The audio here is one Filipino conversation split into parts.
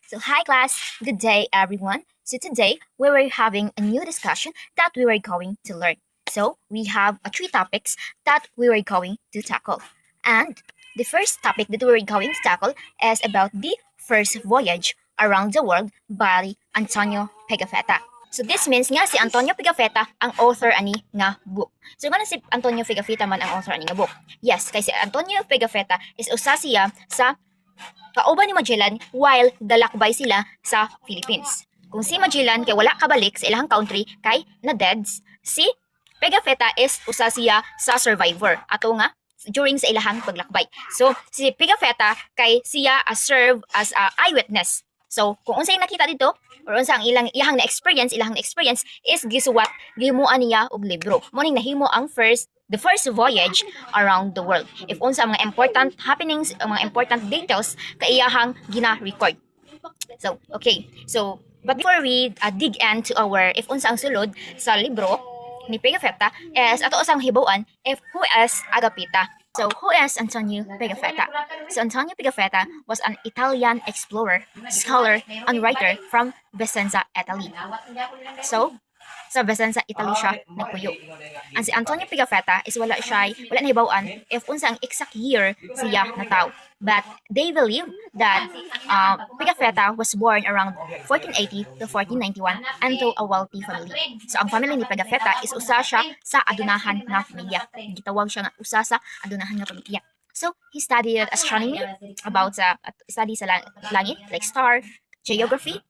So hi class, good day everyone. So today we were having a new discussion that we were going to learn. So we have three topics that we were going to tackle. And the first topic that we were going to tackle is about the first voyage around the world by Antonio Pigafetta. So this means nga si Antonio Pigafetta ang author ani nga book. So nga si Antonio Pigafetta man ang author ani nga book. Yes, kay si Antonio Pigafetta is usa siya sa kauban ni Magellan while galakbay sila sa Philippines. Kung si Magellan kay wala kabalik sa ilang country kay na deads, si Pigafetta is usa siya sa survivor ato nga during sa ilahang paglakbay. So si Pigafetta kay siya serve as a eyewitness. So kung unsay nakita dito or unsa ang ilahang na experience is gisuwat gihimuan niya og libro. Mo ning nahimo ang the first voyage around the world. If unsa ang mga important happenings, ang mga important details kaiyahang gina-record. So, okay. So, but before we dig into our if unsa ang sulod sa libro ni Pigafetta is ato usang hibawan if who is Agapita. So, who is Antonio Pigafetta? So, Antonio Pigafetta was an Italian explorer, scholar, and writer from Vicenza, Italy. So, sa Vicenza, Italy siya nagpuyo. Ang si Antonio Pigafetta is wala na hibawaan if unsa ang exact year siya nataw. But they believe that Pigafetta was born around 1480 to 1491 into a wealthy family. So ang family ni Pigafetta is usa siya sa adunahan nga pamilya. Gitawag siya nga usa sa adunahan nga pamilya. So he studied astronomy about study sa langit like star, geography,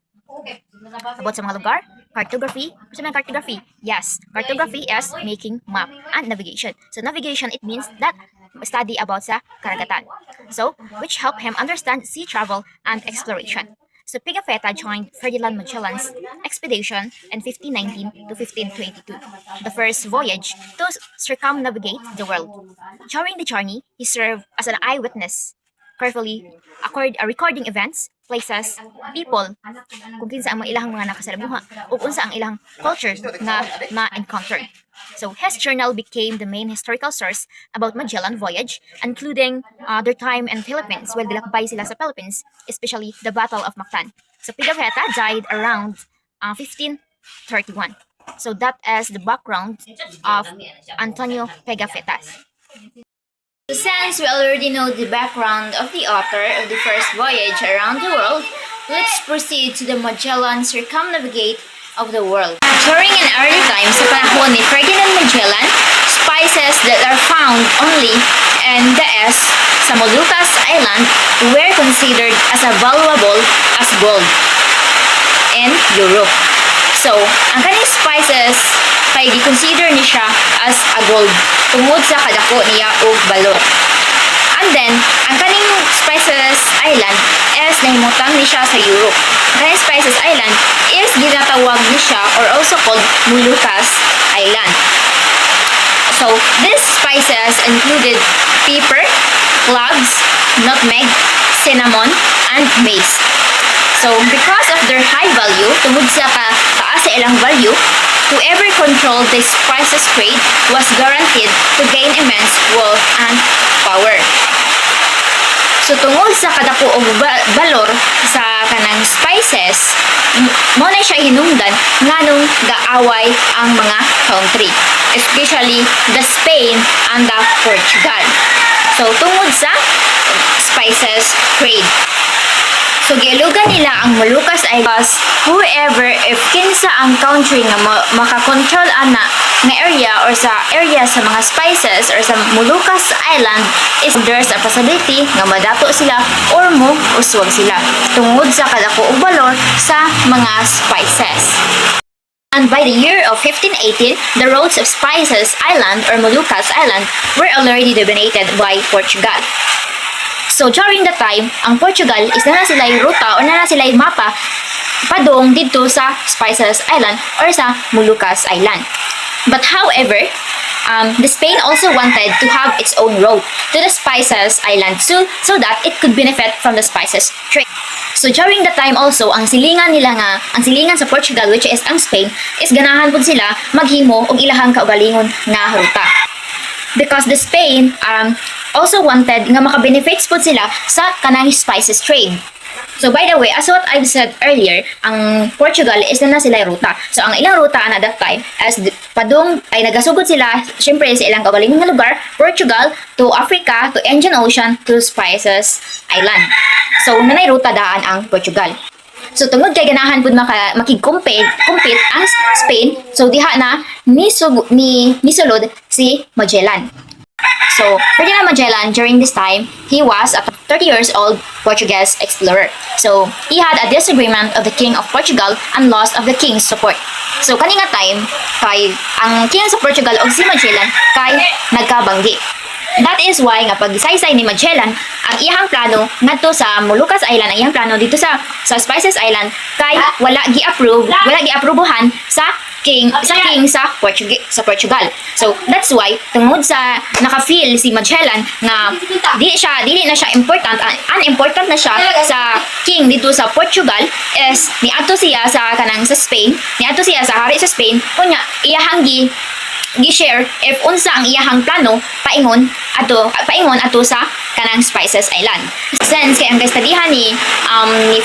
about sa mga lugar, cartography. Sa mga cartography? Yes, cartography is making map and navigation. So navigation, it means that study about sa karagatan. So, which help him understand sea travel and exploration. So Pigafetta joined Ferdinand Magellan's expedition in 1519 to 1522, the first voyage to circumnavigate the world. During the journey, he served as an eyewitness, carefully recording events, places, people, kung kinsa ang mga ilahang mga nakasalamuha, o unsa ang ilang cultures na ma-encounter. So his journal became the main historical source about Magellan voyage, including their time in Philippines while dilakbay sila sa Philippines, especially the Battle of Mactan. So Pigafetta died around 1531. So that is the background of Antonio Pigafetta. So since we already know the background of the author of the first voyage around the world, let's proceed to the Magellan circumnavigate of the world. During an early time sa panahon ni Ferdinand Magellan, spices that are found only in the sa Moluccas Island were considered as valuable as gold in Europe. So, ang kaning spices kay gi-consider ni siya as a gold tungod sa kadako niya og balot. And then, ang kaning Spices Island is nahimutang ni siya sa Europe. Ang kaning Spices Island is ginatawag ni siya or also called Moluccas Island. So, these spices included pepper, cloves, nutmeg, cinnamon, and mace. So, because of their high value, tungod sa taas sa ilang value, whoever controlled the spices trade was guaranteed to gain immense wealth and power. So tungod sa kadako og balor sa kanang spices, mo na siya hinungdan nganong gaaway ang mga country, especially the Spain and the Portugal. So tungod sa spices trade. So gilugan nila ang Moluccas Islands whoever if kinsa ang country nga makakontrol ana nga area or sa area sa mga spices or sa Moluccas Island is there's a possibility nga madato sila or mo uswag sila tungod sa kadako ug balor sa mga spices. And by the year of 1518, the roads of Spices Island or Moluccas Island were already dominated by Portugal. So during that time, ang Portugal is na sila yung ruta o na sila yung mapa padong dito sa Spices Island or sa Moluccas Island. But however, the Spain also wanted to have its own road to the Spices Island so that it could benefit from the spices trade. So during that time also, ang silingan sa Portugal which is ang Spain is ganahan pud sila maghimo og ilahang kaugalingon nga ruta. Because the Spain also wanted nga maka-benefits po sila sa kanang spices trade. So by the way, as what I've said earlier, ang Portugal is na sila ruta. So ang ilang ruta na that time as padung ay nagasugod sila syempre sa ilang kaugalingon nga lugar, Portugal to Africa to Indian Ocean to Spices Island. So nanay ruta daan ang Portugal. So tungod kay ganahan pud makig-compete ang Spain, so diha na misulod si Magellan. So, Ferdinand Magellan, during this time, he was a 30 years old Portuguese explorer. So, he had a disagreement of the King of Portugal and lost of the King's support. So, kaninga time, kay ang King sa Portugal o si Magellan kay nagkabanggi. That is why nga pag-isaysay ni Magellan ang iyang plano ngadto sa Moluccas Island, ang iyang plano dito sa Spices Island kay wala giaprobuhan sa king sa Portugal. So that's why tungod sa naka-feel si Magellan nga dili na siya important, unimportant na siya sa king dito sa Portugal is niadto siya sa Spain, niadto siya sa hari sa Spain kunya iyahang gi-share if unsa ang iyahang plano paingon ato sa kanang Spices Island. Since kay ang kastadihan ni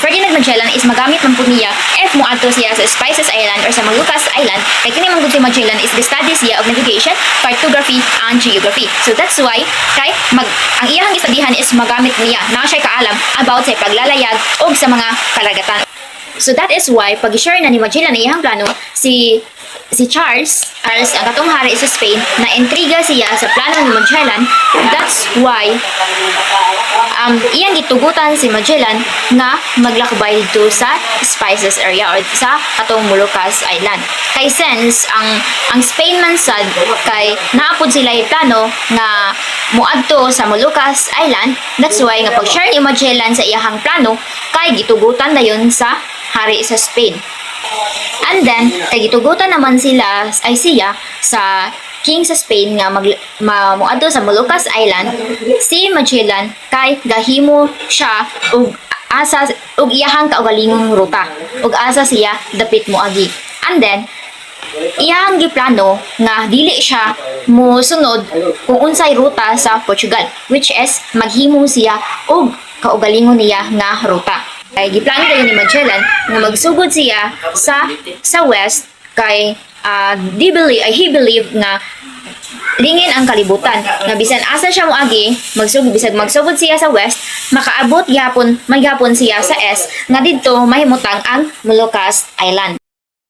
Ferdinand Magellan is magamit man pud niya if mo ato siya sa Spices Island or sa Moluccas Island kay kini man gud si Magellan is study siya of navigation, cartography and geography. So that's why kay ang iyahang kastadihan is magamit niya na siya kaalam about sa paglalayag og sa mga karagatan. So that is why pag-share na ni Magellan ang iyang plano si Charles ang katong hari sa Spain na intriga siya sa plano ni Magellan. That's why iyang gitugutan si Magellan nga maglakbay dito sa Spices area or sa katong Moluccas Island. Kay since ang Spain man sad kay naapod sila yung plano nga muadto sa Moluccas Island, that's why nga pag-share ni Magellan sa iyahang plano kay gitugutan dayon sa hari sa Spain. And then, kagitugutan naman siya sa king sa Spain nga muadto sa Moluccas Island, si Magellan kay gahimo siya og iyahang kaugalingong ruta ug asa siya dapit moagi. And then iyang giplano nga dili siya mosunod kung unsay ruta sa Portugal, which is maghimo siya og kaugalingon niya nga ruta. Kay giplano dayon ni Magellan nga magsugod siya sa west kay he believe nga lingin ang kalibutan nga bisan asa siya moagi magsugod siya sa west makaabot maghapon siya sa east nga didto mahimutang ang Moluccas Island.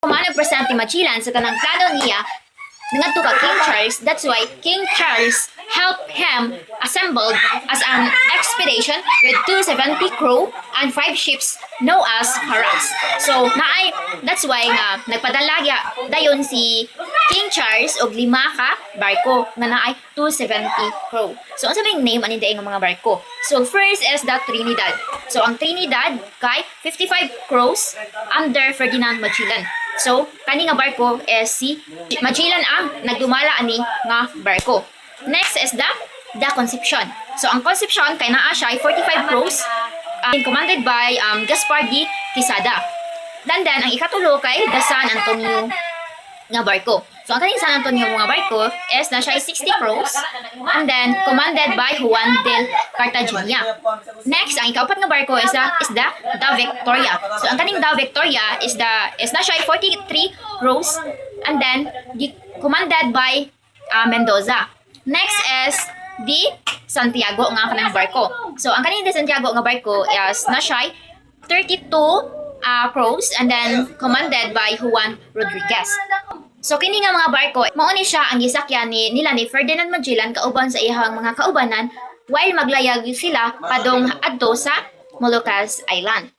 Kumano present ni Magellan sa tanang plano niya ngadto ka King Charles. That's why King Charles helped him assembled as an expedition with 270 crew and 5 ships known as Haras. So that's why nga nagpadala dayon si King Charles og 5 ka barko nga naay 270 crew. So unsa may name ani daing mga barko? So first is the Trinidad. So ang Trinidad kay 55 crews under Ferdinand Magellan. So kani nga barko is si Magellan ang nagdumala ani nga barko. Next is the Concepcion. So ang Concepcion kay naa siya 45 crews commanded by Gaspar de Quesada. Then ang ikatulo kay the San Antonio nga barko. So ang kaning San Antonio nga barko is na siya 60 crews and then commanded by Juan del Cartagena. Next, ang ikaapat nga barko is the Victoria. So ang kaning the Victoria is na siya 43 crews and then commanded by Mendoza. Next is the Santiago nga kanang barko. So ang kaning the Santiago nga barko is na siya 32 crews and then commanded by Juan Rodriguez. So kini nga mga barko mao ni siya ang gisakyan nila ni Ferdinand Magellan kauban sa iyang mga kaubanan while maglayag sila padong adto sa Moluccas Island.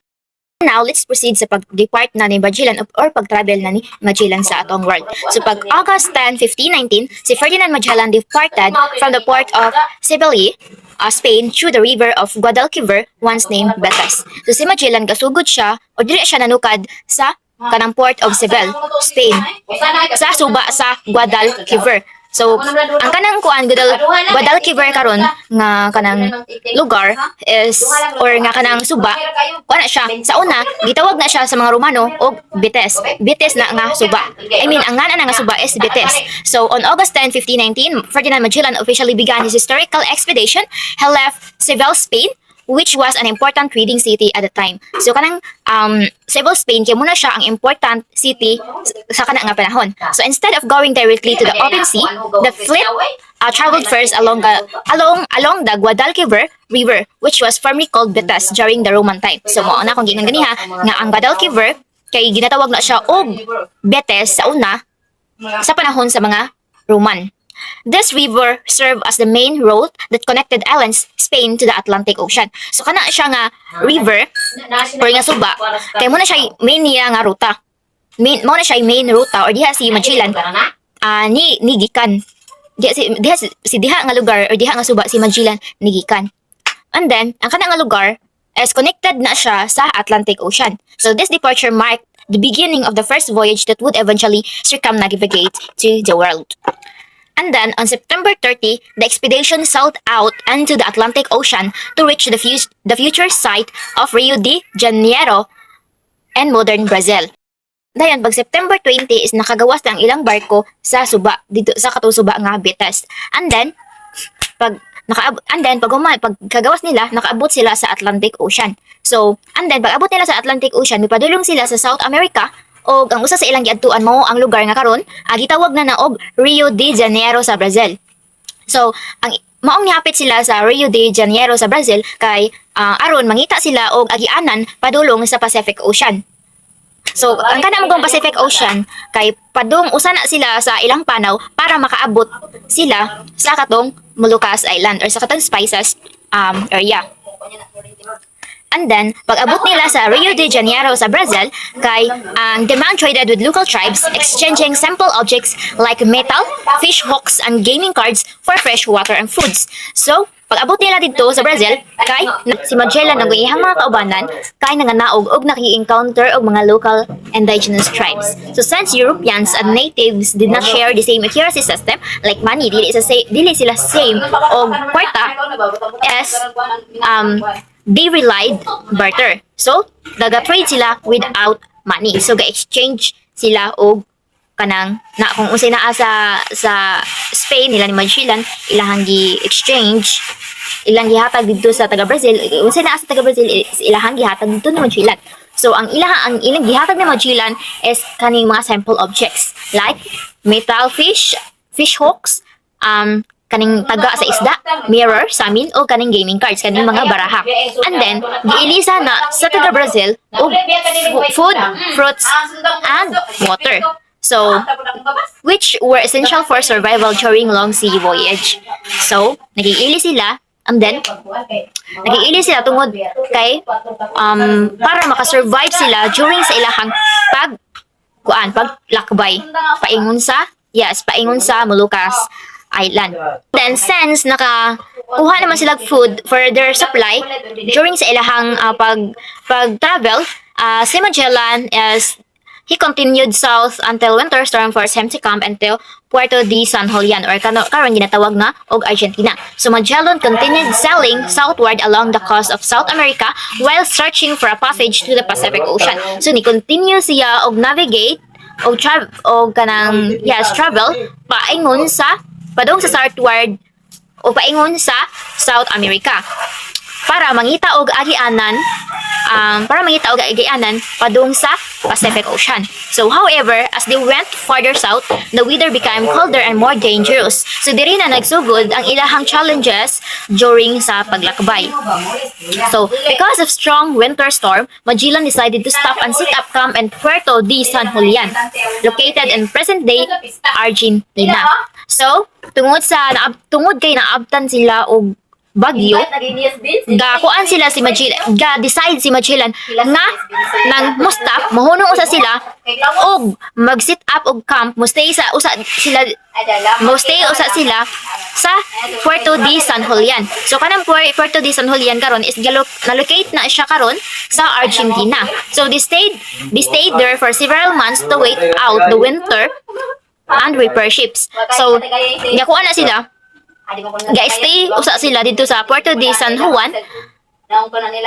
Now, let's proceed sa pag-depart na ni Magellan or pag-travel na ni Magellan sa atong world. So pag August 10, 1519, si Ferdinand Magellan departed from the port of Seville, Spain through the river of Guadalquivir, once named Betis. So si Magellan gasugod siya o dili siya nanukad sa kanang port of Seville, Spain, sa suba sa Guadalquivir. So, ang kanang Guadalquivir karon nga kanang lugar is or nga kanang suba, wala siya. Sa una, gitawag na siya sa mga Romano og Betis. Betis na nga suba. I mean, ang ngana na nga suba is Betis. So, on August 10, 1519, Ferdinand Magellan officially began his historical expedition. He left Seville, Spain, which was an important trading city at the time. So kanang Cebu, Spain, kaya muna siya ang important city sa kanang nga panahon. So instead of going directly to the open sea, the fleet traveled first along the Guadalquivir River, which was formerly called Betas during the Roman time. So mao na kung gingan ganiha nga ang Guadalquivir kay ginatawag na siya og Betes sa una sa panahon sa mga Roman. This river served as the main road that connected islands Spain to the Atlantic Ocean. So kana siya nga river or nga suba, kay mo na siya main niya nga ruta. Mo na siya main ruta or diha si Magellan ni gikan. Diha nga lugar or diha nga suba si Magellan ni gikan. And then ang kana nga lugar is connected na siya sa Atlantic Ocean. So this departure marked the beginning of the first voyage that would eventually circumnavigate to the world. And then, on September 30, the expedition sailed out into the Atlantic Ocean to reach the future site of Rio de Janeiro and modern Brazil. Dayon, pag September 20 is nakagawas na ang ilang barko sa suba, dito sa katong suba nga Betas. And then, pagkagawas nila, nakaabot sila sa Atlantic Ocean. So, and then, pag abot nila sa Atlantic Ocean, mipadulong sila sa South America, o ang usa sa ilang giadtuan mao ang lugar nga karon gitawag na og Rio de Janeiro sa Brazil. So ang maong nihapit sila sa Rio de Janeiro sa Brazil kay aron mangita sila og agianan padulong sa Pacific Ocean. So ang kanang mong Pacific Ocean kay padung usa na sila sa ilang panaw para makaabot sila sa katong Moluccas Island or sa katong Spices area. And then, pag-abot nila sa Rio de Janeiro sa Brazil, kay ang demand traded with local tribes, exchanging simple objects like metal, fish hooks, and gaming cards for fresh water and foods. So, pag-abot nila dito sa Brazil, kay si Magellan ang iyang mga kaubanan, kay nanganaog og naki-encounter og mga local indigenous tribes. So, since Europeans and natives did not share the same accuracy system, like money, dili sila same og kwarta as they relied barter. So, naga-trade sila without money. So, ga-exchange sila og kanang kung unsay naa sa Spain nila ni Magellan, ilahang gi-exchange, ilang gihatag dito sa taga Brazil. Unsay naa sa taga Brazil ilahang gihatag dito ni Magellan. So, ang ilang gihatag ni Magellan is kaning mga simple objects like metal fish hooks, kaning taga sa isda, mirror sa amin o kaning gaming cards, kaning mga baraha. And then giilisa na sa taga Brazil og food, fruits, and water. So, which were essential for survival during long sea voyage. So, nagiili sila, and then nagiili sila tungod kay para makasurvive sila during sa ilahang paglakbay paingon sa Moluccas Island. Then since nakakuha naman sila food for their supply during sa ilahang pag-travel, si Magellan he continued south until winter storm forced him to camp until Puerto de San Julian or karon ginatawag na og Argentina. So Magellan continued sailing southward along the coast of South America while searching for a passage to the Pacific Ocean. So ni continue siya og navigate og travel padung sa southward o paingon sa South America para mangita og agianan padung sa Pacific Ocean. So however, as they went farther south, the weather became colder and more dangerous. So diri na nagsugod ang ilahang challenges during sa paglakbay. So because of strong winter storm, Magellan decided to stop and set up camp in Puerto de San Julian, located in present-day Argentina. So, tungod kay naabtan sila og bagyo, gakuan sila si Magellan, decide si Magellan nga nang mustap mahunong usa sila og mag-set up og camp, mostay usa sila sa Puerto de San Julian. So kanang Puerto de San Julian karon is na-locate na siya karon sa Argentina. So they stayed there for several months to wait out the winter and repair ships. So, gakuan na sila. Ga-stay usa sila dito sa Puerto de San Juan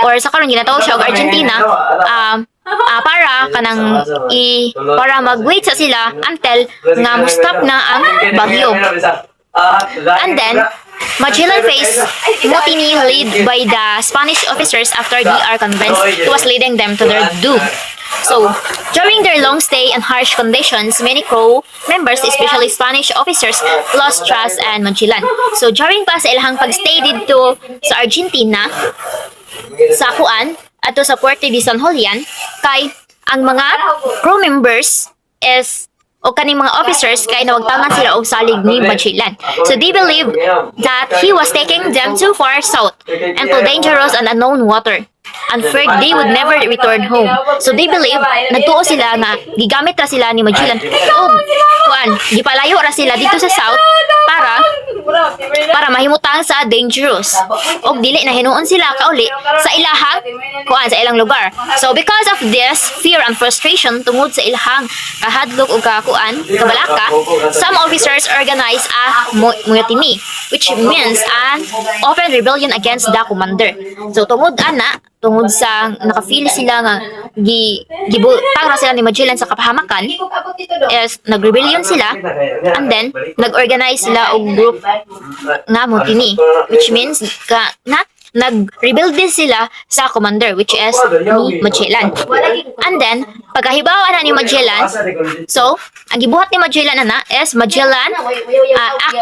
or sa karon ginatawag siya og Argentina para mag-wait sa sila until nga mo-stop na ang bagyo. And then Magellan faced mutiny led by the Spanish officers after they are convinced he was leading them to their doom. So, during their long stay and harsh conditions, many crew members, especially Spanish officers, lost trust in Magellan. So, during pa sa ilang pagstay dito sa Argentina, sa kuan, ato sa Puerto de San Julian, kay ang mga crew members is o kaning mga officers kay nawagtangan sila og salig ni Magellan. So they believe that he was taking them too far south into dangerous and unknown water and feared they would never return home. So they believe nagtuo sila na gigamit ra sila ni Magellan og kuan gipalayo ra sila dito sa south para mahimutang sa dangerous og dili na hinuon sila kauli sa ilahang kuan sa ilang lugar. So because of this fear and frustration tungod sa ilahang kahadlok og kuan kabalaka, some officers organized a mutiny, which means an open rebellion against the commander. So tungod sa nakafeel sila nga gibutang ra sila ni Magellan sa kapahamakan, is nagrebellion sila and then nag-organize sila og group nga mutiny, which means nag-rebel din sila sa commander, which is ni Magellan. And then, pagkahibawa na ni Magellan, so, ang gibuhat ni Magellan is Magellan act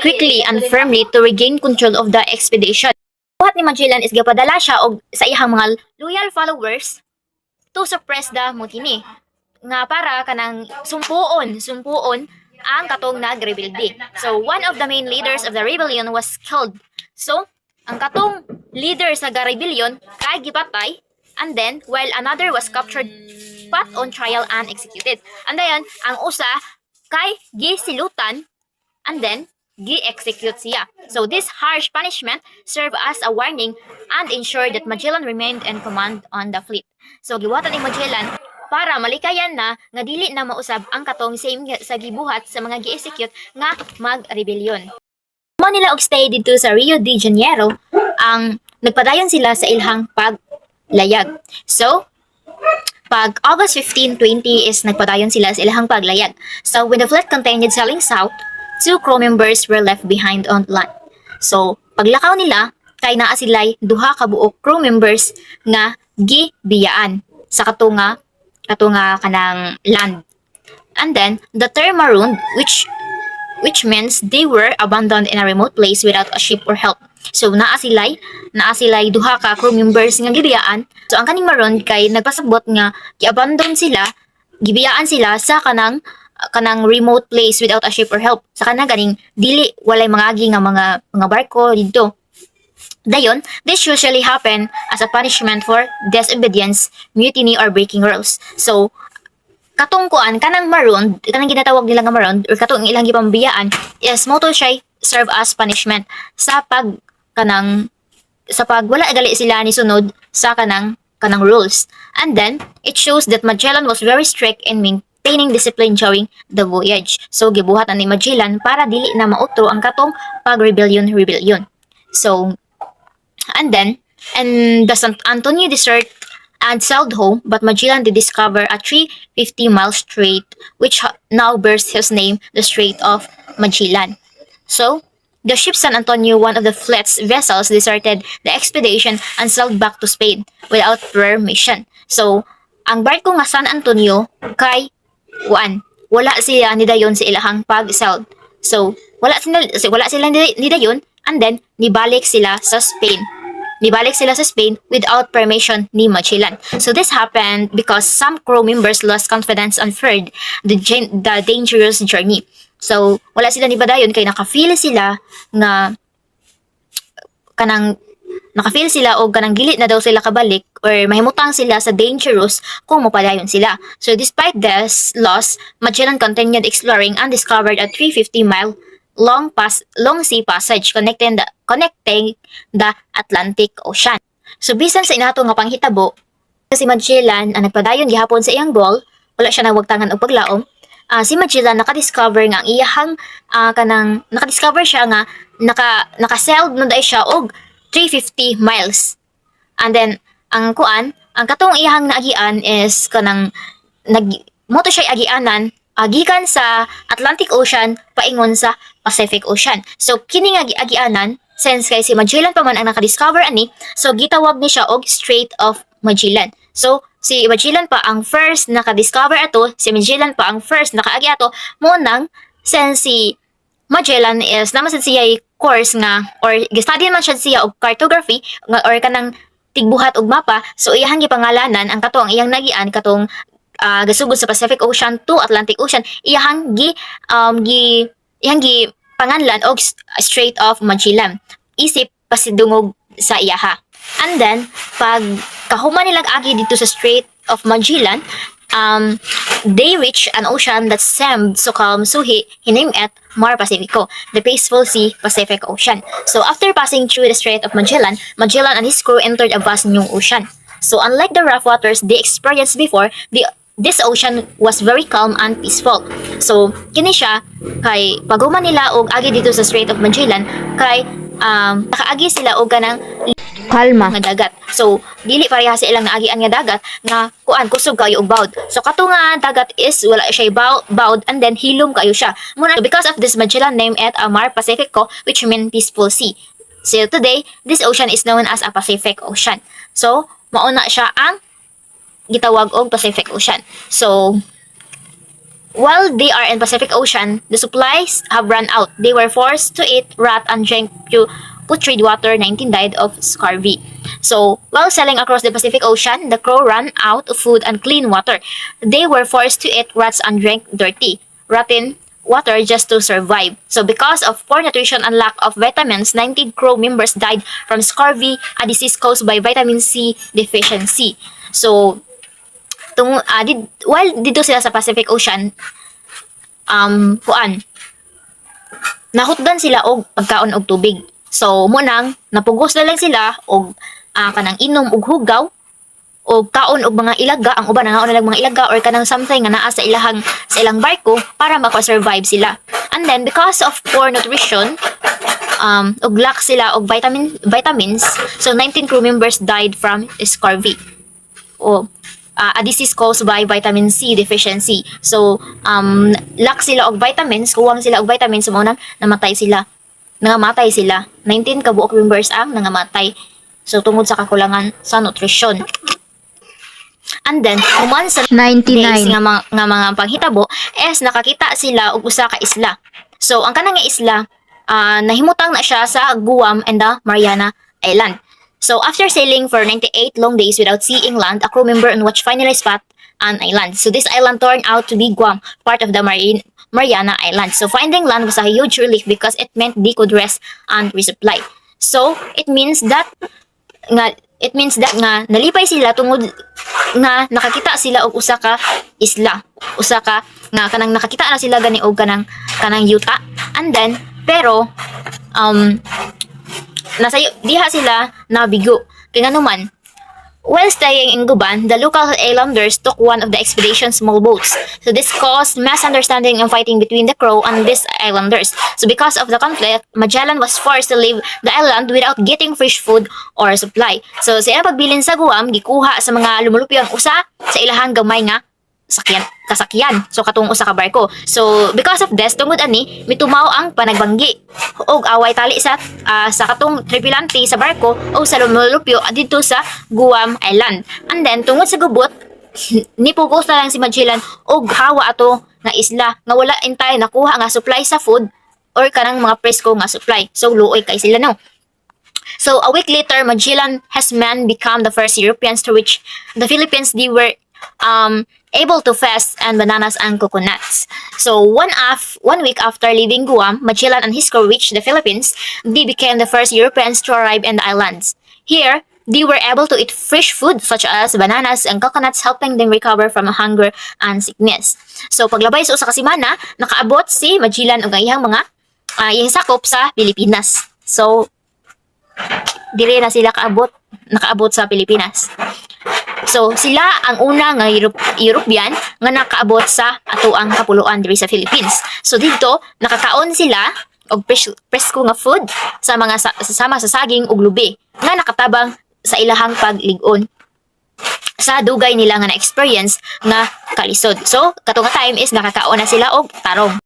quickly and firmly to regain control of the expedition. Buhat ni Magellan is gapadala siya og sa iyang mga loyal followers to suppress the mutiny nga para kanang sumpuon ang katong nagrebelde. So one of the main leaders of the rebellion was killed. So ang katong leader sa rebellion kay gipatay, and then while another was captured, put on trial and executed. And then ang usa kay gisilutan and then gi-execute siya. So this harsh punishment served as a warning and ensured that Magellan remained in command on the fleet. So giwatan ni Magellan para malikayan na nga dili na mausab ang katong same sa gibuhat sa mga gi-execute nga mag-rebellion. Mo nila og stay dito sa Rio de Janeiro, ang nagpadayon sila sa ilhang paglayag. So pag August 15, 20 is nagpadayon sila sa ilhang paglayag. So when the fleet continued sailing south, 2 crew members were left behind on land. So paglakaw nila kay naa sila'y duha ka buok crew members nga gibiyaan sa katunga kanang land. And then the term marooned, which means they were abandoned in a remote place without a ship or help. So naa sila'y duha ka crew members nga gibiyaan. So ang kaning marooned kay nagpasabot nga gibiyaan sila sa kanang remote place without a ship or help. Sa kanang ganing dili walay mangagi nga mga barko dito. Dayon, this usually happen as a punishment for disobedience, mutiny, or breaking rules. So, kanang maroon, kanang ginatawag nila nga maroon, or katong ilang gipambiyaan, is moto siya serve as punishment sa wala gali sila ni sunod sa kanang rules. And then, it shows that Magellan was very strict in maintaining discipline during the voyage. So, gibuhat ni Magellan para dili na mautro ang katong pag-rebellion. So, and then, the St. Antonio desert and sailed home, but Magellan did discover a 350-mile strait, which now bears his name, the Strait of Magellan. So, the ship San Antonio, one of the fleet's vessels, deserted the expedition and sailed back to Spain without permission. So, ang barko nga San Antonio kay wala sila ni dayon sa ilahang pag-sailed. So, wala sila ni dayon, and then nibalik sila sa Spain without permission ni Magellan. So this happened because some crew members lost confidence and feared the dangerous journey. So wala sila ni badayon kay nakafeel sila o kanang gilit na daw sila kabalik or mahimutang sila sa dangerous kung mopadayon sila. So despite this loss, Magellan continued exploring and discovered a 350-mile long sea passage connecting the Atlantic Ocean. So bisan sa inato nga panghitabo, si Magellan ang nagpadayon gihapon sa iyang goal, wala siya nawagtangan og paglaom. Si Magellan nakadiscover nga ang iyang nakadiscover siya nga naka-sailed na dai siya og 350 miles. And then ang katong iyang naagian is moto siya agianan gikan sa Atlantic Ocean paingon sa Pacific Ocean. So kini nga giagianan since kay si Magellan pa man ang nakadiscover ani, so gitawag ni siya og Strait of Magellan. So si Magellan pa ang first nakadiscover ato, si Magellan pa ang first nakaagi ato mo nang since si Magellan is naman siya course nga or gi-study man siya og cartography nga or kanang tigbuhat og mapa, so iyang gipangalanan ang kato ang iyang nagian katong gasugod sa Pacific Ocean to Atlantic Ocean, iyang gi panganlan og Strait of Magellan isip pasidungog sa iyaha. And then pag kahuman nilang agi dito sa Strait of Magellan, they reach an ocean that seemed so calm, so he named it Mar Pacifico, the peaceful sea Pacific Ocean. So after passing through the Strait of Magellan, Magellan and his crew entered a vast new ocean. So unlike the rough waters they experienced before, this ocean was very calm and peaceful. So kini siya kay paghuman nila og agi dito sa Strait of Magellan kay nakaagi sila og kanang kalma nga dagat. So dili pareha sa ilang naagian nga dagat nga kuan kusog kayo og bawd. So kato nga dagat is wala siya bawd and then hilom kayo siya. Muna, so because of this Magellan named it a Mar Pacifico, which mean peaceful sea. So today this ocean is known as a Pacific Ocean. So mauna siya ang gitawag og Pacific Ocean. So while they are in Pacific Ocean, the supplies have run out. They were forced to eat rat and drink putrid water. 19 died of scurvy. So while sailing across the Pacific Ocean, the crew ran out of food and clean water. They were forced to eat rats and drink dirty, rotten water just to survive. So because of poor nutrition and lack of vitamins, 19 crew members died from scurvy, a disease caused by vitamin C deficiency. So while dito sila sa Pacific Ocean, nahutdan sila og pagkaon og tubig. So munang napugos na lang sila og kanang inom og hugaw o kaon og mga ilaga, ang uban nangaon na lang mga ilaga or kanang something nga naa sa ilang barko para maka-survive sila. And then because of poor nutrition, og lack sila og vitamins, so 19 crew members died from scurvy. A disease caused by vitamin C deficiency. So, lack sila og vitamins, kuwang sila og vitamins, so nang namatay sila. 19 kabuok members ang nangamatay. So, tungod sa kakulangan sa nutrisyon. And then, human sa 99 days nga mga panghitabo, is nakakita sila og usa ka isla. So, ang kanang nga isla, nahimutang na siya sa Guam and the Mariana Island. So after sailing for 98 long days without seeing land, a crew member on watch finally spot an island. So this island turned out to be Guam, part of the Mariana Islands. So finding land was a huge relief because it meant they could rest and resupply. So it means that nalipay sila tungod nga nakakita sila og usa ka isla, usa ka nga kanang nakakita na sila gani og kanang yuta. And then pero nasa diha sila nabigo. Kaya naman, while staying in Guban, the local islanders took one of the expedition's small boats. So this caused misunderstanding and fighting between the crew and these islanders. So because of the conflict, Magellan was forced to leave the island without getting fresh food or supply. So sa iyang pagbilin sa Guam, gikuha sa mga lumulupyon usa sa ilahang gamay nga kasakyan. So katong usa ka barko. So because of this, tungod ani mitumaw ang panagbanggi og away tali sa katong tripulante sa barko o sa lumulupyo dito sa Guam Island. And then tungod sa gubot nipugos na lang si Magellan og hawa ato nga isla nga wala intay nakuha nga supply sa food or kanang mga presko nga supply. So luoy kay sila no. So a week later, Magellan has men become the first Europeans to reach the Philippines. They were able to fast and bananas and coconuts. So one week after leaving Guam, Magellan and his crew reached the Philippines. They became the first Europeans to arrive in the islands. Here, they were able to eat fresh food such as bananas and coconuts, helping them recover from hunger and sickness. So paglabay sa usa ka semana, nakaabot si Magellan og iyang mga iyang sakop sa Pilipinas. So dire na sila nakaabot sa Pilipinas. So sila ang una nga European nga nakaabot sa atoang kapuluan diri sa Philippines. So dito nakakaon sila og presko nga food sa mga sasama sa saging ug lubi nga nakatabang sa ilahang paglig-on. sa dugay nila nga na-experience nga kalisod. So, katong time is nakakaon na sila og tarong.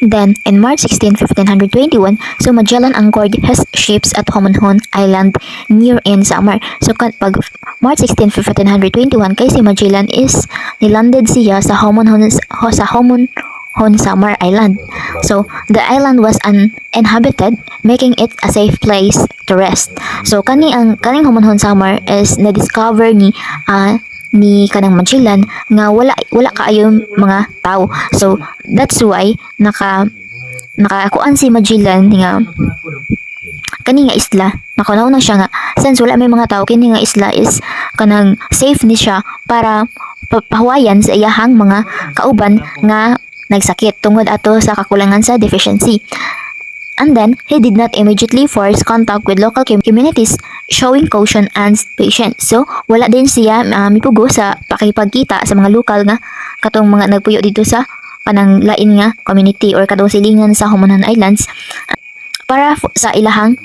Then, in March 16, 1521, so Magellan anchored his ships at Homonhon Island near in summer. So, pag March 16, 1521, kay si Magellan is nilanded siya sa Homonhon Summer Island. So, the island was uninhabited, making it a safe place to rest. So, kaning Homonhon Summer is na-discover ni kanang Magellan nga wala kaayo mga tao. So that's why nakakuan si Magellan nga kani nga isla, nakunaw na siya nga since wala may mga tao, kini nga isla is kanang safe ni siya para pahawayan sa iyahang mga kauban nga nagsakit tungod ato sa kakulangan sa deficiency. And then, he did not immediately force contact with local communities, showing caution and patience. So, wala din siya mipugo sa pakipagkita sa mga lokal nga katong mga nagpuyo dito sa kanang lain nga community or katong silingan sa Homonhon Islands para sa ilahang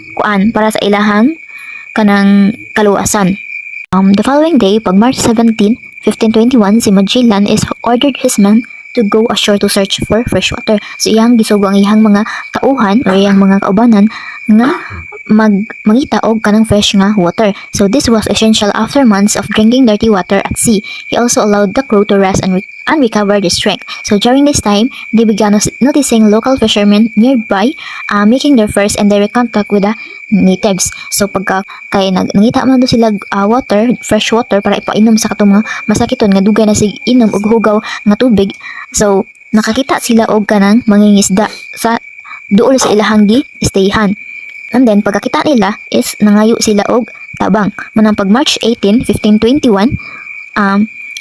kanang kaluwasan. The following day, pag March 17, 1521, si Magellan is ordered his men to go ashore to search for fresh water. So iyang gisugo ang iyang mga tauhan o iyang mga kaubanan nga mangita og kanang fresh nga water. So this was essential after months of drinking dirty water at sea. He also allowed the crew to rest and recover their strength. So during this time, they began noticing local fishermen nearby making their first and direct contact with the natives. So pagka kay nangita man do sila fresh water para ipainom sa katong mga masakiton nga dugay na sig inom og hugaw nga tubig. So nakakita sila og kanang mangingisda sa duol sa ilahang gi-stayhan. And then pagkakita nila is nangayo sila og tabang. Manang pag March 18, 1521,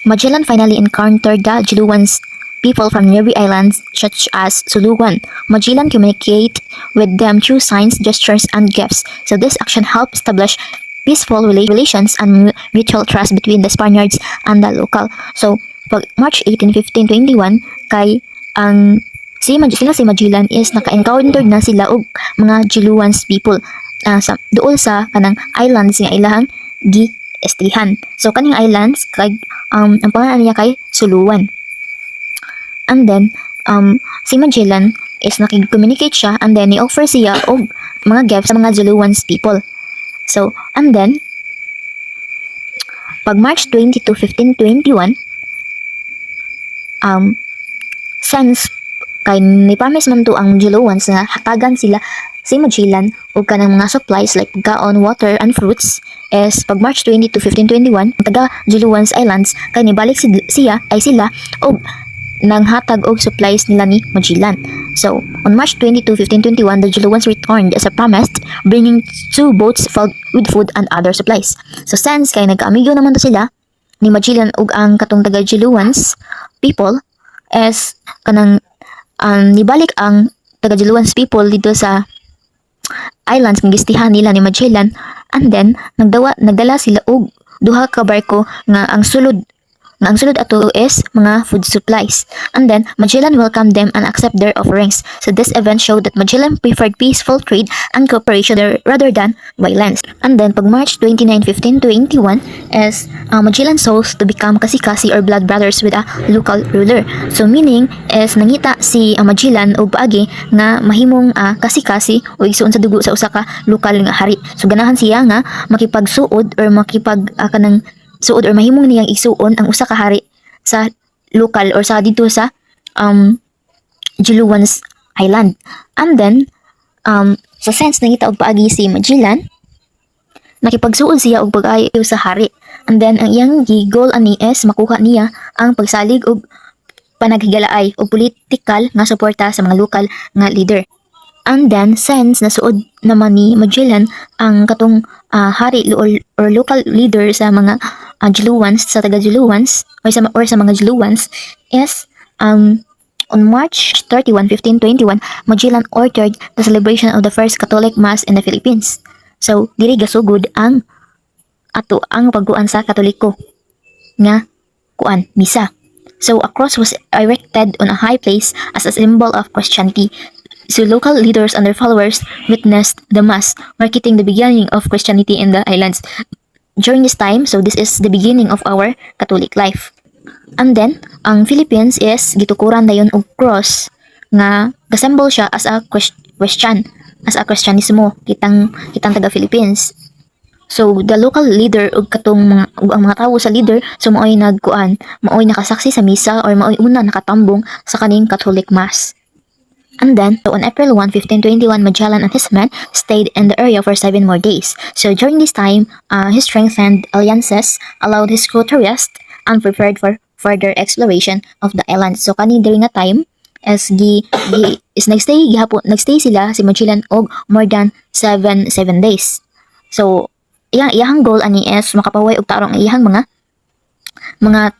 Magellan finally encountered the Jaluans people from nearby islands such as Suluan. Magellan communicate with them through signs, gestures, and gifts. So this action helped establish peaceful relations and mutual trust between the Spaniards and the local. So pag March 18, 1521, kay ang si Magellan is naka-encounter na sila og mga Jaluans people dool sa kanang islands nga ilahang gi-estihan. So kaning islands kay ang pangalan niya kay Suluan. And then si Magellan is nakig-communicate siya and then i-offer siya og mga gifts sa mga Jaluans people. So and then pag March 22, 1521, since kay ni-promise man to ang Jaluans nga hatagan sila si Magellan o kanang mga supplies like pagkaon, water, and fruits, is pag March 22, 1521, taga Jaluans Islands kay nibalik sila og nanghatag og supplies nila ni Magellan. So, on March 22, 1521, the Jaluans returned as a promised, bringing 2 boats filled with food and other supplies. So, since kay nag-amigo naman to sila ni Magellan og ang katong taga Jaluans people is kanang nibalik ang taga Jaluans people dito sa islands ng gistihan nila ni Magellan, and then nagdala sila og duha ka barko nga ang sulod ato is mga food supplies. And then Magellan welcomed them and accept their offerings. So this event showed that Magellan preferred peaceful trade and cooperation rather than violence. And then pag March 29, 1521 is Magellan sought to become kasi-kasi or blood brothers with a local ruler. So meaning is nangita si Magellan og paagi nga mahimong kasi-kasi o igsuon sa dugo sa usa ka lokal nga hari. So ganahan siya nga makipagsuod or kanang suod or mahimong niyang igsuon ang usa ka hari sa lokal or sa dito sa Jaluans Island. And then so since nangita og paagi si Magellan, nakipagsuod siya og pag-ayo sa hari. And then ang iyang goal ani is makuha niya ang pagsalig og panaghigalaay o political nga suporta sa mga lokal nga leader. And then since nasuod naman ni Magellan ang katong hari or local leader sa mga Jaluans, sa taga Jaluans or sa mga Jaluans is on March 31, 1521, Magellan ordered the celebration of the first Catholic Mass in the Philippines. So diri gasugod ang pagguan sa Katoliko nga misa. So a cross was erected on a high place as a symbol of Christianity. So local leaders and their followers witnessed the mass, marking the beginning of Christianity in the islands. during this time, so this is the beginning of our Catholic life. And then, ang Philippines is gitukuran dayon og cross nga gasemble siya as a Christian, as a Christianismo kitang taga Philippines. So the local leader ug katong ug ang mga tawo sa leader so maoy maoy nakasaksi sa misa or maoy una nakatambong sa kaning Catholic Mass. And then, so on April 1, 1521, Magellan and his men stayed in the area for 7 more days. So during this time, he strengthened alliances, allowed his crew to rest, and prepared for further exploration of the island. So kani during a time, as nagstay sila si Magellan og more than 7 days. So iyang goal ani is makapaway og tarong iyang mga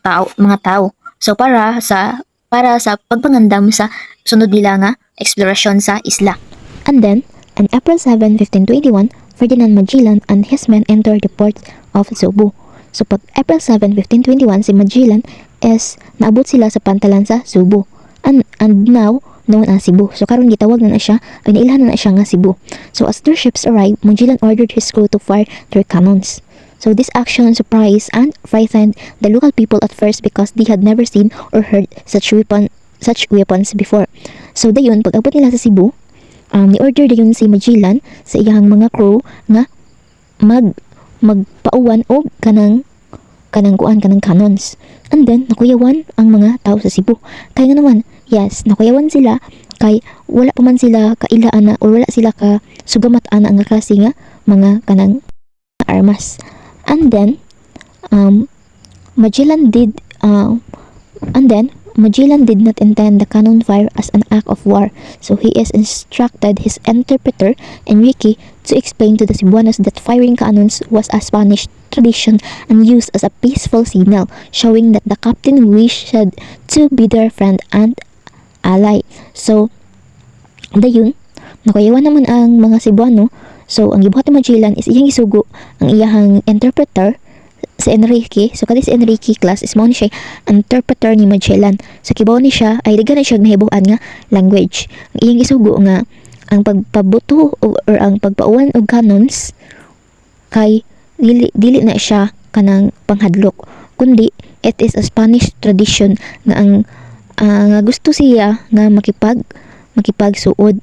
tao. So para sa pagpangandam sa sunod nila nga eksplorasyon sa isla. And then, on April 7, 1521, Ferdinand Magellan and his men entered the port of Cebu. So pag April 7, 1521, si Magellan is naabot sila sa pantalan sa Cebu. And now, known as Cebu. So karon gitawag na siya, ay nailhan na siya nga Cebu. So as their ships arrived, Magellan ordered his crew to fire their cannons. So this action surprised and frightened the local people at first because they had never seen or heard such weapons before. So dayon pag abot nila sa Cebu, ni-order dayon si Magellan sa iyang mga crew nga magpauwan og kanang cannons. And then nakuyawan ang mga tao sa Cebu. Kaya nga naman, yes, nakuyawan sila kay wala pa man sila kailaan na or wala sila ka sugamat-an ang klase nga mga kanang armas. And then Magellan did not intend the cannon fire as an act of war, so he is instructed his interpreter Enrique to explain to the Cebuanos that firing cannons was a Spanish tradition and used as a peaceful signal, showing that the captain wished to be their friend and ally. So dayon nakayawan naman ang mga Cebuano. So ang gibuhat ni Magellan is iyang isugo ang iyang interpreter si Enrique. So kadi si Enrique class is mo ni siya interpreter ni Magellan. So kibaw ni siya ay daghan na siya nahibuan nga language. Ang iyang isugo nga ang pagpabuto or ang pagpauwan og cannons kay dili na siya kanang panghadlok, kundi it is a Spanish tradition nga ang nga gusto siya nga makipagsuod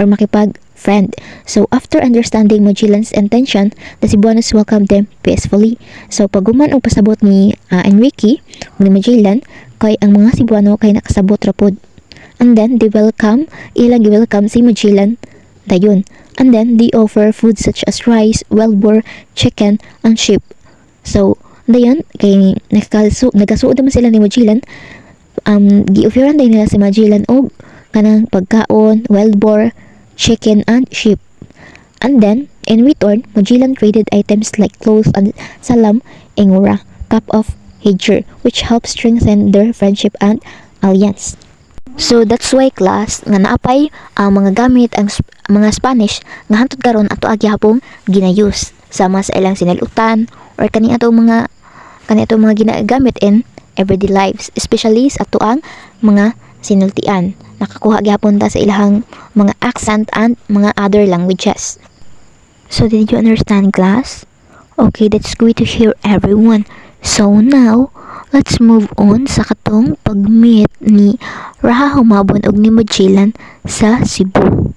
or makipag-friend. So, after understanding Magellan's intention, the Cebuanos welcomed them peacefully. So, paguman og pasabot ni Enrique ni Magellan, kay ang mga Cebuano kay nakasabot rapod. And then, ilang welcome si Magellan dayon. And then, they offer food such as rice, wild boar, chicken, and sheep. So, dayon, kay nagasuod naman sila ni Magellan, gi-offeran din nila si Magellan og kanang pagkaon, wild boar, chicken, and sheep. And then, in return, Magellan traded items like clothes and salam, ingura, cup of hijr, which helped strengthen their friendship and alliance. So that's why class nga naapay ang mga gamit ang mga Spanish nga hangtod karon ato agyapong ginayus sama sa ilang sinalutan or kani ato mga ginagamit in everyday lives, especially sa ato ang mga sinultian. Nakakuha gyapon ta sa ilahang mga accent and mga other languages. So did you understand, class? Okay, that's great to hear, everyone. So now, let's move on sa katong pag-meet ni Raha Humabon og ni Magellan sa Cebu.